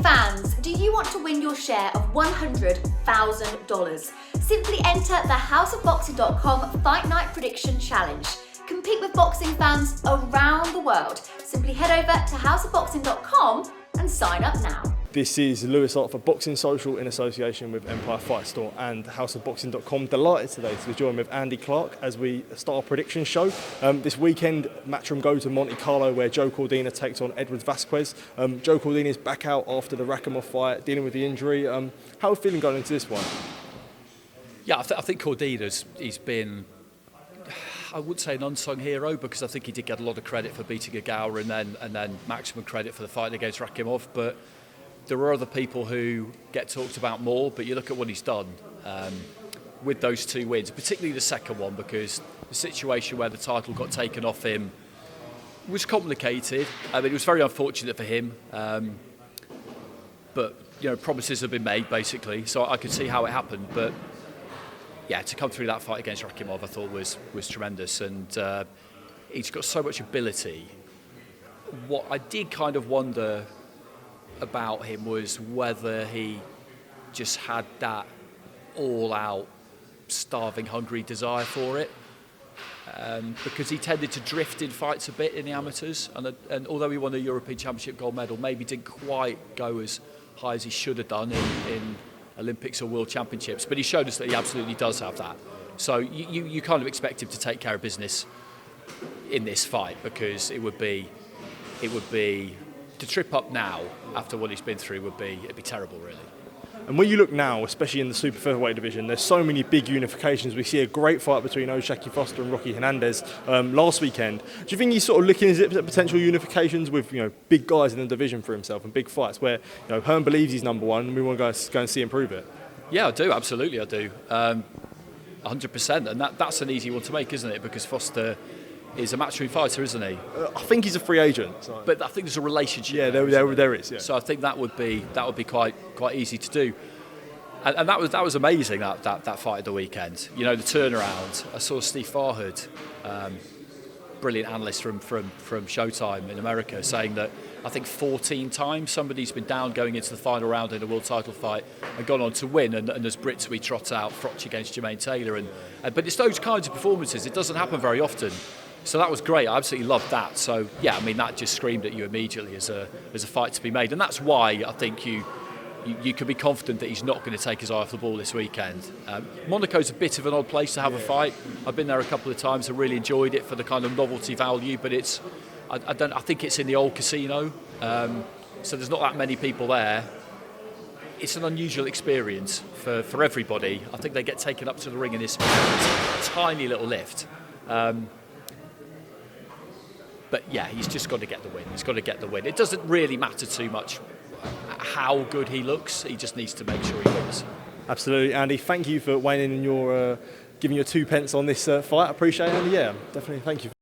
fans, do you want to win your share of $100,000? Simply enter the houseofboxing.com Fight Night Prediction Challenge. Compete with boxing fans around the world. Simply head over to houseofboxing.com and sign up now. This is Louis Hart for Boxing Social in association with Empire Fight Store and houseofboxing.com. Delighted today to be joined with Andy Clarke as we start our prediction show. This weekend, Matchroom go to Monte Carlo where Joe Cordina takes on Vazquez. Joe Cordina is back out after the Rakhimov fight, dealing with the injury. How are you feeling going into this one? Yeah, I think he's been, I would say, an unsung hero, because I think he did get a lot of credit for beating Agawa and then maximum credit for the fight against Rakhimov. But there are other people who get talked about more, but you look at what he's done with those two wins, particularly the second one, because the situation where the title got taken off him was complicated. I mean, it was very unfortunate for him, but promises have been made, basically, so I could see how it happened. But yeah, to come through that fight against Rakhimov, I thought was tremendous, and he's got so much ability. What I did kind of wonder about him was whether he just had that all-out, starving, hungry desire for it, because he tended to drift in fights a bit in the amateurs, and although he won a European Championship gold medal, maybe didn't quite go as high as he should have done in Olympics or World Championships, but he showed us that he absolutely does have that. So you kind of expect him to take care of business in this fight, because it would be to trip up now after what he's been through it'd be terrible, really. And when you look now, especially in the super featherweight division, there's so many big unifications. We see a great fight between O'Shaquie Foster and Rocky Hernandez last weekend. Do you think he's sort of looking at potential unifications with big guys in the division for himself and big fights where Hearn believes he's number one and we want to go and see him prove it? Yeah, I do, absolutely, I do. 100%, and that's an easy one to make, isn't it? Because Foster is a matchroom fighter, isn't he? I think he's a free agent. So. But I think there's a relationship. Yeah, there is. Yeah. So I think that would be quite easy to do. And that was amazing, that fight of the weekend. The turnaround. I saw Steve Farhood, brilliant analyst from Showtime in America, saying that I think 14 times somebody's been down going into the final round in a world title fight and gone on to win. And as Brits, we trot out Frotch against Jermaine Taylor. But it's those kinds of performances. It doesn't happen very often. So that was great. I absolutely loved that. So yeah, I mean, that just screamed at you immediately as a fight to be made, and that's why I think you can be confident that he's not going to take his eye off the ball this weekend. Monaco's a bit of an odd place to have a fight. I've been there a couple of times. I really enjoyed it for the kind of novelty value, but I think it's in the old casino, so there's not that many people there. It's an unusual experience for everybody. I think they get taken up to the ring in this tiny little lift. But yeah, he's just got to get the win. He's got to get the win. It doesn't really matter too much how good he looks. He just needs to make sure he wins. Absolutely, Andy. Thank you for weighing in and giving your 2 pence on this fight. I appreciate it. And yeah, definitely thank you for